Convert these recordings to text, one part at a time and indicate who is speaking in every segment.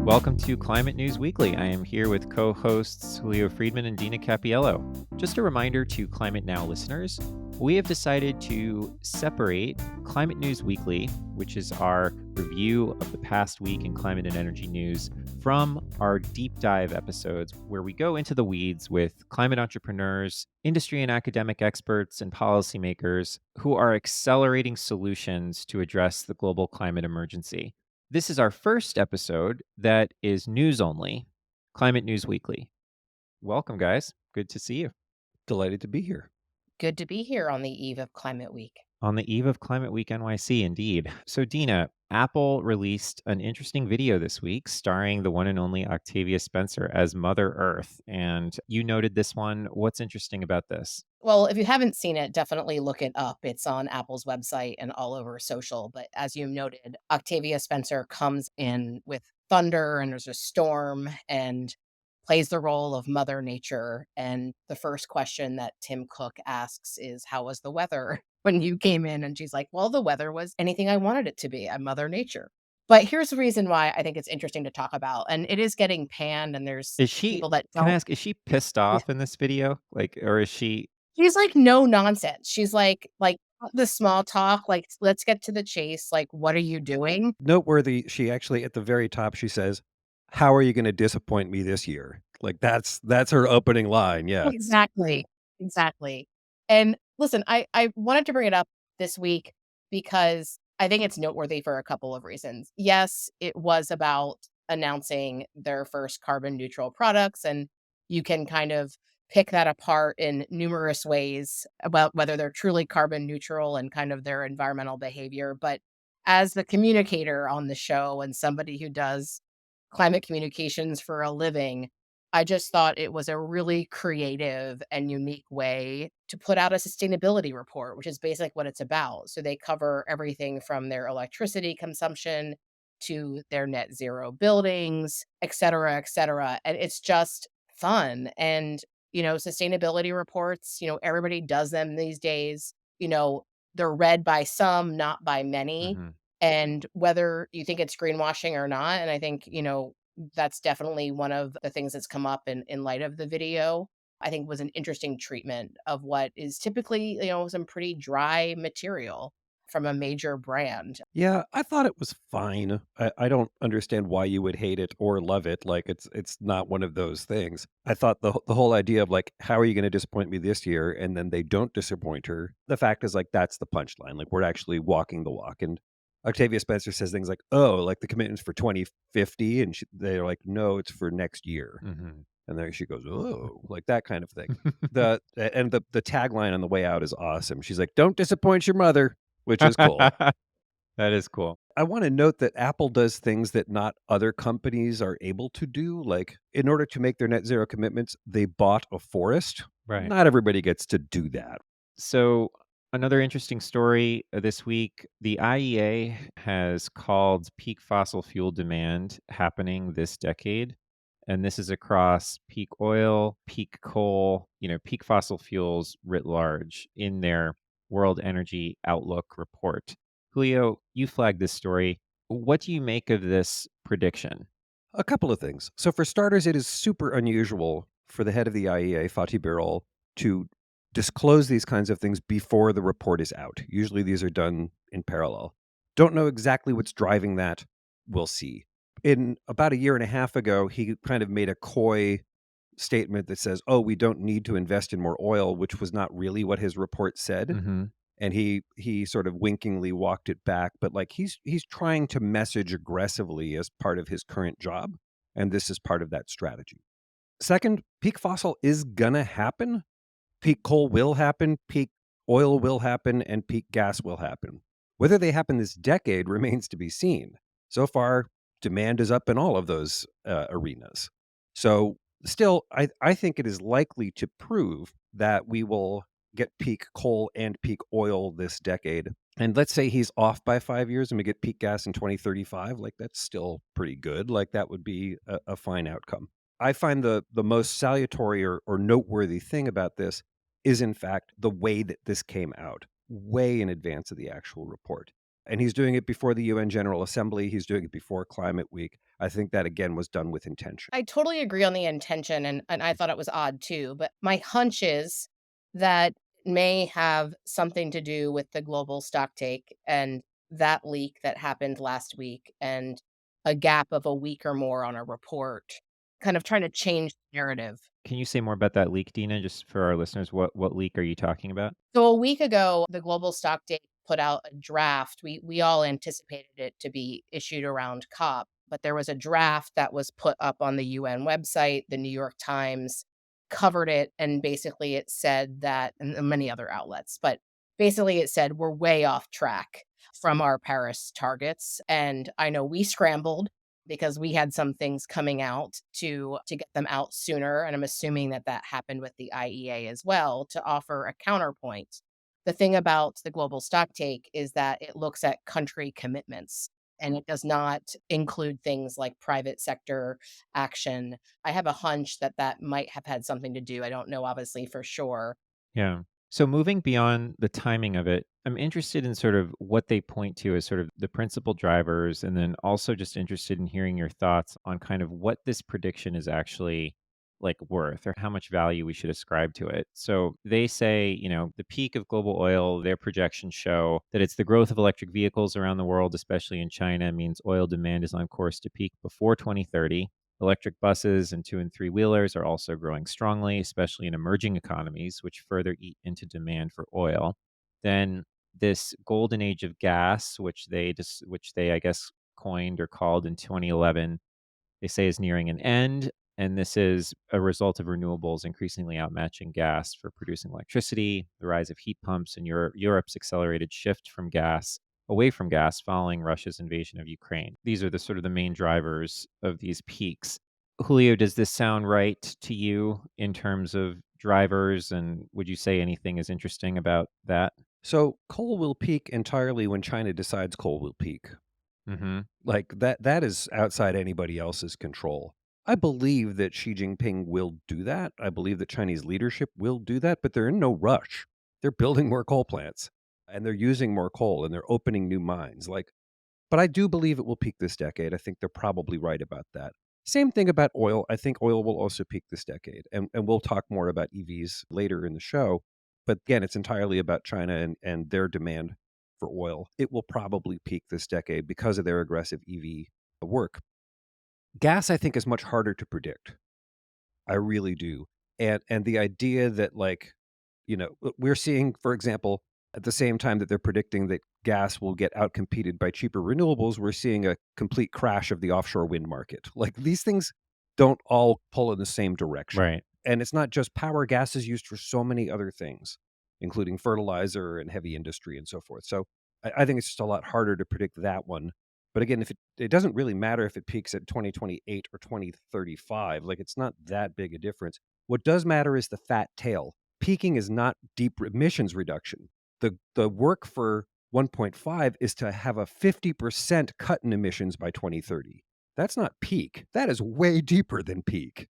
Speaker 1: Welcome to Climate News Weekly. I am here with co hosts Julio Friedman and Dina Capiello. Just a reminder to Climate Now listeners, we have decided to separate Climate News Weekly, which is our review of the past week in climate and energy news, from our deep dive episodes where we go into the weeds with climate entrepreneurs, industry and academic experts, and policymakers who are accelerating solutions to address the global climate emergency. This is our first episode that is news only, Climate News Weekly. Welcome, guys. Good to see you.
Speaker 2: Delighted to be here.
Speaker 3: Good to be here on the eve of Climate Week.
Speaker 1: On the eve of Climate Week NYC, indeed. So, Dina, Apple released an interesting video this week starring the one and only Octavia Spencer as Mother Earth. And you noted this one. What's interesting about this?
Speaker 3: Well, if you haven't seen it, definitely look it up. It's on Apple's website and all over social. But as you noted, Octavia Spencer comes in with thunder and there's a storm and plays the role of Mother Nature. And the first question that Tim Cook asks is, "How was the weather when you came in?" And she's like, "Well, the weather was anything I wanted it to be. I'm Mother Nature." But here's the reason why I think it's interesting to talk about. And it is getting panned, and there's
Speaker 1: Is she,
Speaker 3: people that
Speaker 1: can I
Speaker 3: don't.
Speaker 1: ask, is she pissed off in this video? Or is she,
Speaker 3: She's like, no nonsense. She's like, "Cut the small talk, like, let's get to the chase, like, what are you doing?"
Speaker 2: Noteworthy, she actually at the very top she says, "How are you gonna disappoint me this year?" Like that's her opening line, yeah.
Speaker 3: Exactly, exactly. And listen, I wanted to bring it up this week because I think it's noteworthy for a couple of reasons. Yes, it was about announcing their first carbon neutral products, and you can kind of pick that apart in numerous ways about whether they're truly carbon neutral and kind of their environmental behavior. But as the communicator on the show and somebody who does climate communications for a living, I just thought it was a really creative and unique way to put out a sustainability report, which is basically what it's about. So they cover everything from their electricity consumption to their net zero buildings, et cetera, et cetera. And it's just fun. And, sustainability reports, everybody does them these days. They're read by some, not by many.
Speaker 1: Mhm.
Speaker 3: And whether you think it's greenwashing or not, and I think, that's definitely one of the things that's come up in light of the video, I think was an interesting treatment of what is typically, some pretty dry material from a major brand.
Speaker 2: Yeah, I thought it was fine. I don't understand why you would hate it or love it, like, it's not one of those things. I thought the whole idea of, like, "How are you gonna disappoint me this year?" And then they don't disappoint her. The fact is, like, that's the punchline, like, we're actually walking the walk, and Octavia Spencer says things like, "Oh, like, the commitment's for 2050," and they're like, "No, it's for next year."
Speaker 1: Mhm.
Speaker 2: And then she goes, "Oh," like that kind of thing. The tagline on the way out is awesome. She's like, "Don't disappoint your mother," which is cool.
Speaker 1: That is cool.
Speaker 2: I wanna note that Apple does things that not other companies are able to do, like, in order to make their net zero commitments, they bought a forest.
Speaker 1: Right.
Speaker 2: Not everybody gets to do that.
Speaker 1: So, another interesting story this week, the IEA has called peak fossil fuel demand happening this decade. And this is across peak oil, peak coal, peak fossil fuels writ large in their World Energy Outlook report. Julio, you flagged this story. What do you make of this prediction?
Speaker 2: A couple of things. So for starters, it is super unusual for the head of the IEA, Fatih Birol, to disclose these kinds of things before the report is out. Usually these are done in parallel. Don't know exactly what's driving that. We'll see. In about a year and a half ago, he kind of made a coy statement that says, "Oh, we don't need to invest in more oil," which was not really what his report said.
Speaker 1: Hmm.
Speaker 2: And he sort of winkingly walked it back, but like he's trying to message aggressively as part of his current job, and this is part of that strategy. Second, peak fossil is gonna happen. Peak coal will happen, peak oil will happen, and peak gas will happen. Whether they happen this decade remains to be seen. So far, demand is up in all of those arenas. So, still, I think it is likely to prove that we will get peak coal and peak oil this decade. And let's say he's off by 5 years and we get peak gas in 2035. Like, that's still pretty good. Like, that would be a fine outcome. I find the most salutary or noteworthy thing about this is, in fact, the way that this came out way in advance of the actual report. And he's doing it before the UN General Assembly. He's doing it before Climate Week. I think that, again, was done with intention.
Speaker 3: I totally agree on the intention, and I thought it was odd too, but my hunch is that may have something to do with the global stocktake and that leak that happened last week and a gap of a week or more on a report, kind of trying to change the narrative.
Speaker 1: Can you say more about that leak, Dina, just for our listeners? What leak are you talking about?
Speaker 3: So a week ago, the global stocktake put out a draft. We all anticipated it to be issued around COP, but there was a draft that was put up on the UN website. The New York Times covered it, and basically it said that, and many other outlets, but basically it said we're way off track from our Paris targets. And I know we scrambled because we had some things coming out to get them out sooner, and I'm assuming that that happened with the IEA as well, to offer a counterpoint. The thing about the global stocktake is that it looks at country commitments, and it does not include things like private sector action. I have a hunch that that might have had something to do. I don't know, obviously, for sure.
Speaker 1: Yeah. So moving beyond the timing of it, I'm interested in sort of what they point to as sort of the principal drivers, and then also just interested in hearing your thoughts on kind of what this prediction is actually like worth or how much value we should ascribe to it. So they say, the peak of global oil, their projections show that it's the growth of electric vehicles around the world, especially in China, means oil demand is on course to peak before 2030. Electric buses and two and three wheelers are also growing strongly, especially in emerging economies, which further eat into demand for oil. Then this golden age of gas, which they I guess coined or called in 2011, they say is nearing an end. And this is a result of renewables increasingly outmatching gas for producing electricity, the rise of heat pumps, and Europe's accelerated shift away from gas following Russia's invasion of Ukraine. These are the sort of the main drivers of these peaks. Julio, does this sound right to you in terms of drivers? And would you say anything is interesting about that?
Speaker 2: So coal will peak entirely when China decides coal will peak.
Speaker 1: Hmm.
Speaker 2: Like that is outside anybody else's control. I believe that Xi Jinping will do that. I believe that Chinese leadership will do that, but they're in no rush. They're building more coal plants and they're using more coal and they're opening new mines. But I do believe it will peak this decade. I think they're probably right about that. Same thing about oil. I think oil will also peak this decade. And we'll talk more about EVs later in the show. But again, it's entirely about China and their demand for oil. It will probably peak this decade because of their aggressive EV work. Gas, I think, is much harder to predict. I really do. And the idea that we're seeing, for example, at the same time that they're predicting that gas will get outcompeted by cheaper renewables, we're seeing a complete crash of the offshore wind market. Like these things don't all pull in the same direction.
Speaker 1: Right.
Speaker 2: And it's not just power, gas is used for so many other things, including fertilizer and heavy industry and so forth. So I think it's just a lot harder to predict that one. But again, if it doesn't really matter if it peaks at 2028 or 2035, like it's not that big a difference. What does matter is the fat tail. Peaking is not deep emissions reduction. The work for 1.5 is to have a 50% cut in emissions by 2030. That's not peak. That is way deeper than peak.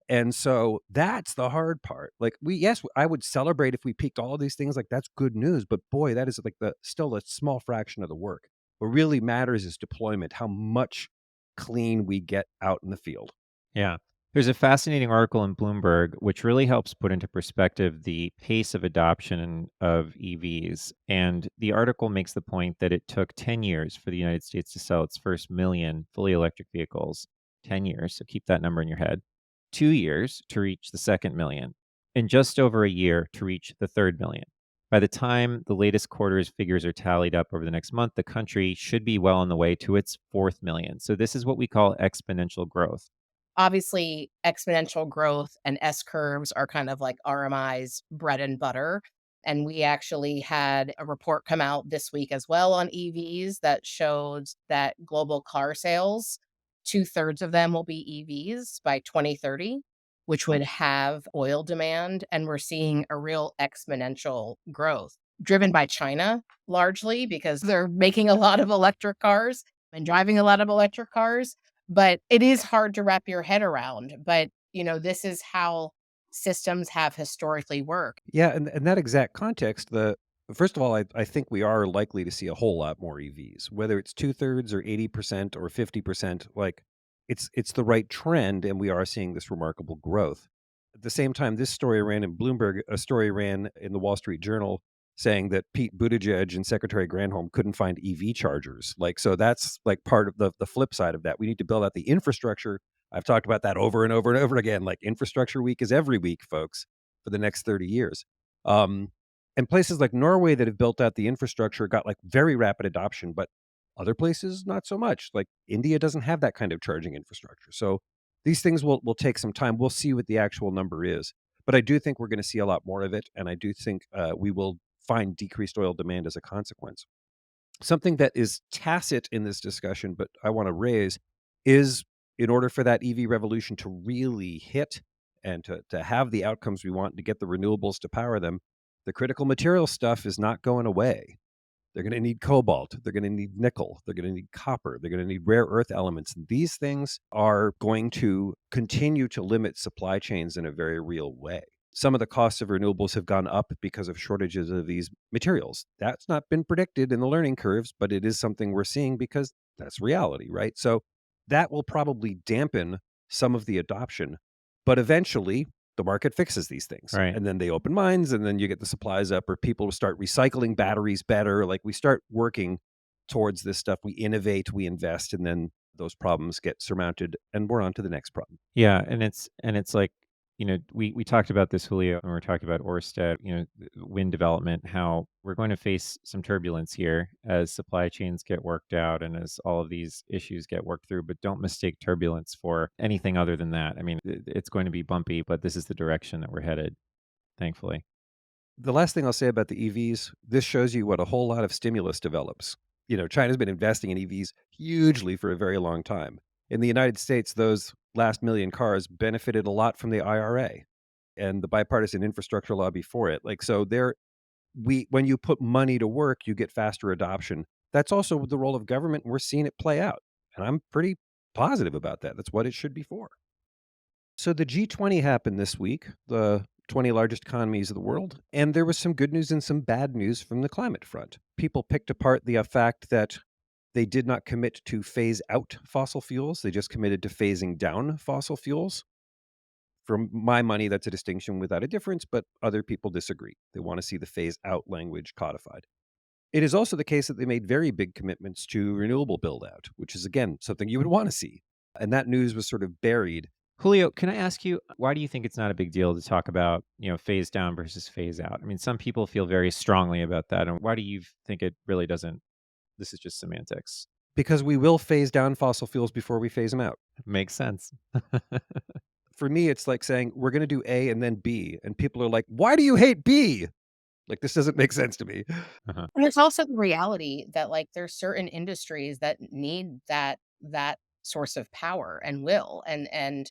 Speaker 2: And so that's the hard part. Like yes, I would celebrate if we peaked all of these things. Like that's good news, but boy, that is like still a small fraction of the work. What really matters is deployment, how much clean we get out in the field.
Speaker 1: Yeah. There's a fascinating article in Bloomberg which really helps put into perspective the pace of adoption of EVs. And the article makes the point that it took 10 years for the United States to sell its first million fully electric vehicles. 10 years. So keep that number in your head. 2 years to reach the second million, and just over a year to reach the third million. By the time the latest quarter's figures are tallied up over the next month, the country should be well on the way to its fourth million. So this is what we call exponential growth.
Speaker 3: Obviously, exponential growth and S curves are kind of like RMI's bread and butter. And we actually had a report come out this week as well on EVs that showed that global car sales, two-thirds of them will be EVs by 2030, which would have oil demand. And we're seeing a real exponential growth driven by China largely because they're making a lot of electric cars and driving a lot of electric cars. But it is hard to wrap your head around. But, this is how systems have historically worked.
Speaker 2: Yeah, and that exact context, First of all, I think we are likely to see a whole lot more EVs, whether it's 2/3 or 80% or 50%. Like, it's the right trend, and we are seeing this remarkable growth. At the same time, this story ran in Bloomberg. A story ran in the Wall Street Journal saying that Pete Buttigieg and Secretary Granholm couldn't find EV chargers. Like, so that's like part of the flip side of that. We need to build out the infrastructure. I've talked about that over and over and over again. Like, infrastructure week is every week, folks, for the next 30 years. Um, and places like Norway that have built out the infrastructure got like very rapid adoption, but other places not so much. Like India doesn't have that kind of charging infrastructure. So these things will take some time. We'll see what the actual number is. But I do think we're going to see a lot more of it. And I do think we will find decreased oil demand as a consequence. Something that is tacit in this discussion, but I want to raise is, in order for that EV revolution to really hit and to have the outcomes we want, to get the renewables to power them, the critical material stuff is not going away. They're going to need cobalt. They're going to need nickel. They're going to need copper. They're going to need rare earth elements. And these things are going to continue to limit supply chains in a very real way. Some of the costs of renewables have gone up because of shortages of these materials. That's not been predicted in the learning curves, but it is something we're seeing because that's reality, right? So that will probably dampen some of the adoption. But eventually, the market fixes these things.
Speaker 1: Right.
Speaker 2: And then they open mines, and then you get the supplies up, or people start recycling batteries better. Like, we start working towards this stuff. We innovate, we invest, and then those problems get surmounted, and we're on to the next problem.
Speaker 1: Yeah, and it's like, we talked about this, Julio, and we are talking about Orsted, wind development, how we're going to face some turbulence here as supply chains get worked out and as all of these issues get worked through. But don't mistake turbulence for anything other than that. I mean, it's going to be bumpy, but this is the direction that we're headed, thankfully.
Speaker 2: The last thing I'll say about the EVs, this shows you what a whole lot of stimulus develops. China's been investing in EVs hugely for a very long time. In the United States, those last million cars benefited a lot from the IRA and the bipartisan infrastructure law before it. Like, so when you put money to work, you get faster adoption. That's also the role of government, and we're seeing it play out. And I'm pretty positive about that. That's what it should be for. So the G20 happened this week, the 20 largest economies of the world, and there was some good news and some bad news from the climate front. People picked apart the fact that they did not commit to phase out fossil fuels. They just committed to phasing down fossil fuels. For my money, that's a distinction without a difference, but other people disagree. They want to see the phase out language codified. It is also the case that they made very big commitments to renewable build out, which is, again, something you would want to see. And that news was sort of buried.
Speaker 1: Julio, can I ask you, why do you think it's not a big deal to talk about, phase down versus phase out? I mean, some people feel very strongly about that. And why do you think it really doesn't? This is just semantics.
Speaker 2: Because we will phase down fossil fuels before we phase them out.
Speaker 1: Makes sense.
Speaker 2: For me, it's like saying we're going to do A and then B. And people are like, why do you hate B? Like, this doesn't make sense to me.
Speaker 1: Uh-huh.
Speaker 3: And there's also the reality that like there's certain industries that need that source of power and will. And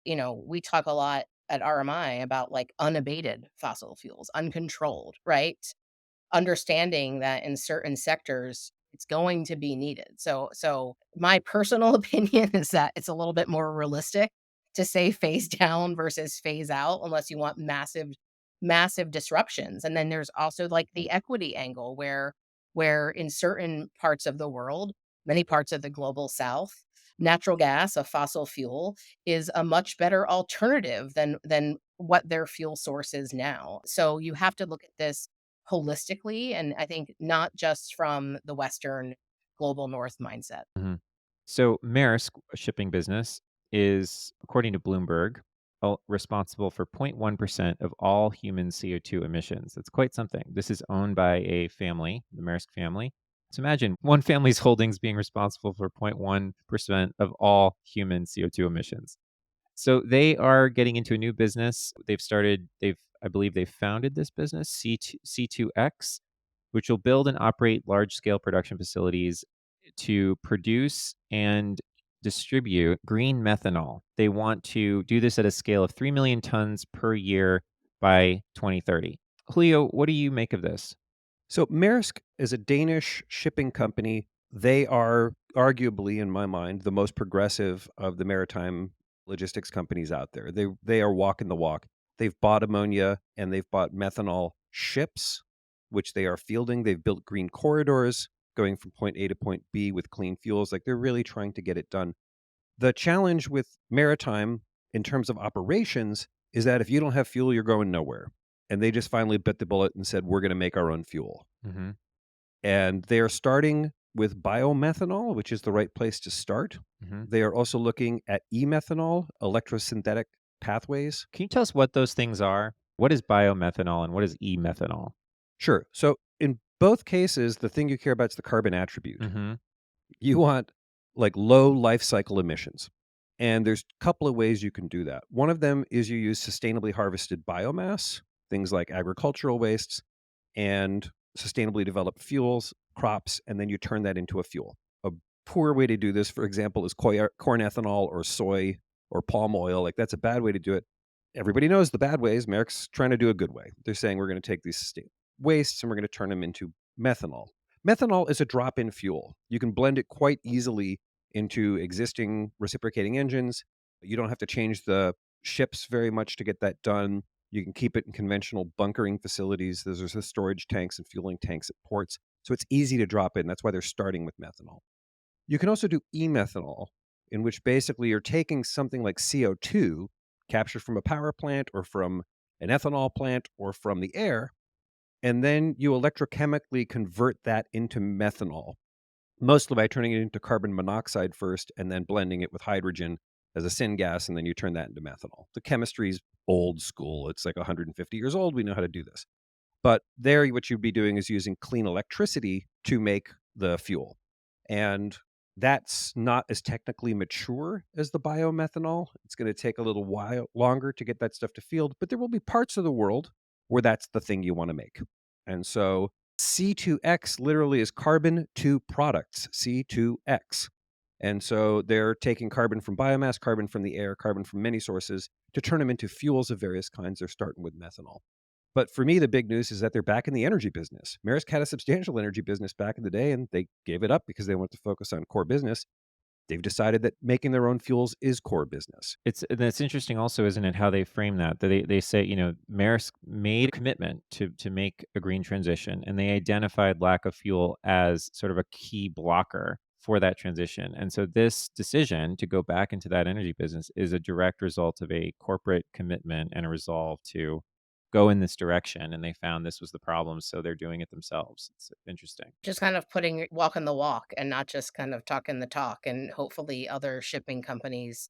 Speaker 3: we talk a lot at RMI about like unabated fossil fuels, uncontrolled, right? Understanding that in certain sectors it's going to be needed. So my personal opinion is that it's a little bit more realistic to say phase down versus phase out unless you want massive disruptions. And then there's also like the equity angle where in certain parts of the world, many parts of the global south, natural gas, a fossil fuel, is a much better alternative than what their fuel source is now. So you have to look at this holistically, and I think not just from the Western global North mindset.
Speaker 1: Mhm. So Maersk, a shipping business, is, according to Bloomberg, responsible for 0.1% of all human CO2 emissions. That's quite something. This is owned by a family, the Maersk family. So imagine one family's holdings being responsible for 0.1% of all human CO2 emissions. So they are getting into a new business. I believe they've founded this business, C2X, which will build and operate large scale production facilities to produce and distribute green methanol. They want to do this at a scale of 3 million tons per year by 2030. Julio, what do you make of this?
Speaker 2: So Maersk is a Danish shipping company. They are arguably, in my mind, the most progressive of the maritime logistics companies out there. They are walking the walk. They've bought ammonia and they've bought methanol ships. which they are fielding. They've built green corridors going from point A to point B with clean fuels. Like, they're really trying to get it done. The challenge with maritime in terms of operations is that if you don't have fuel, you're going nowhere. And they just finally bit the bullet and said, we're going to make our own fuel.
Speaker 1: Mm-hmm.
Speaker 2: And they're starting with biomethanol, which is the right place to start.
Speaker 1: Mm-hmm.
Speaker 2: They are also looking at e-methanol, electrosynthetic pathways.
Speaker 1: Can you tell us what those things are? What is biomethanol and what is e-methanol?
Speaker 2: Sure. So in both cases, the thing you care about is the carbon attribute.
Speaker 1: Mm-hmm.
Speaker 2: You want like low life cycle emissions. And there's a couple of ways you can do that. One of them is you use sustainably harvested biomass, things like agricultural wastes and sustainably developed fuels, crops, and then you turn that into a fuel. A poor way to do this, for example, is corn ethanol or soy or palm oil. Like, that's a bad way to do it. Everybody knows the bad ways. Maersk's trying to do a good way. They're saying we're going to take these sustainable wastes and we're going to turn them into methanol. Methanol is a drop-in fuel. You can blend it quite easily into existing reciprocating engines. You don't have to change the ships very much to get that done. You can keep it in conventional bunkering facilities. There's the storage tanks and fueling tanks at ports. So it's easy to drop in. That's why they're starting with methanol. You can also do e-methanol, in which basically you're taking something like CO2 captured from a power plant or from an ethanol plant or from the air, and then you electrochemically convert that into methanol, mostly by turning it into carbon monoxide first and then blending it with hydrogen as a syngas, and then you turn that into methanol. The chemistry's old school. It's like 150 years old. We know how to do this. But there, what you'd be doing is using clean electricity to make the fuel. And that's not as technically mature as the biomethanol. It's going to take a little while longer to get that stuff to field, but there will be parts of the world where that's the thing you want to make. And so C2X literally is carbon to products, C2X. And so they're taking carbon from biomass, carbon from the air, carbon from many sources to turn them into fuels of various kinds. They're starting with methanol. But for me, the big news is that they're back in the energy business. Maersk had a substantial energy business back in the day, and they gave it up because they wanted to focus on core business. They've decided that making their own fuels is core business.
Speaker 1: That's interesting also, isn't it, how they frame that? They say, Maersk made a commitment to make a green transition, and they identified lack of fuel as sort of a key blocker for that transition. And so this decision to go back into that energy business is a direct result of a corporate commitment and a resolve to go in this direction. And they found this was the problem, so they're doing it themselves. It's interesting.
Speaker 3: Just kind of walking the walk and not just kind of talking the talk. And hopefully other shipping companies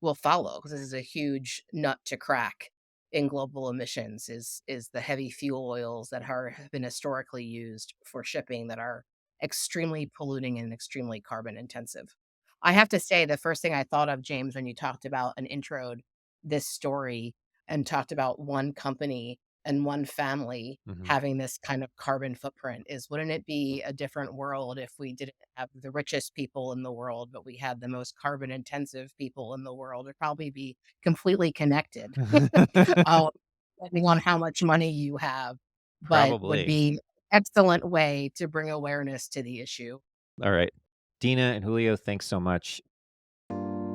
Speaker 3: will follow, because this is a huge nut to crack in global emissions is the heavy fuel oils that have been historically used for shipping that are extremely polluting and extremely carbon intensive. I have to say, the first thing I thought of, James, when you talked about and introed this story and talked about one company and one family
Speaker 1: Mhm.
Speaker 3: having this kind of carbon footprint is, wouldn't it be a different world if we didn't have the richest people in the world, but we had the most carbon intensive people in the world? It'd probably be completely connected, depending on how much money you have, but would
Speaker 1: Probably.
Speaker 3: be excellent way to bring awareness to the issue.
Speaker 1: All right. Dina and Julio, thanks so much.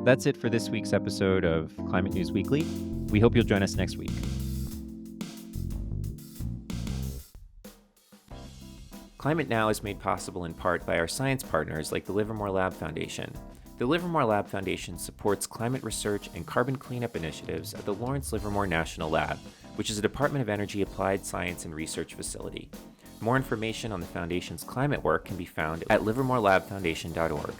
Speaker 1: That's it for this week's episode of Climate News Weekly. We hope you'll join us next week. Climate Now is made possible in part by our science partners like the Livermore Lab Foundation. The Livermore Lab Foundation supports climate research and carbon cleanup initiatives at the Lawrence Livermore National Lab, which is a Department of Energy applied science and research facility. More information on the Foundation's climate work can be found at livermorelabfoundation.org.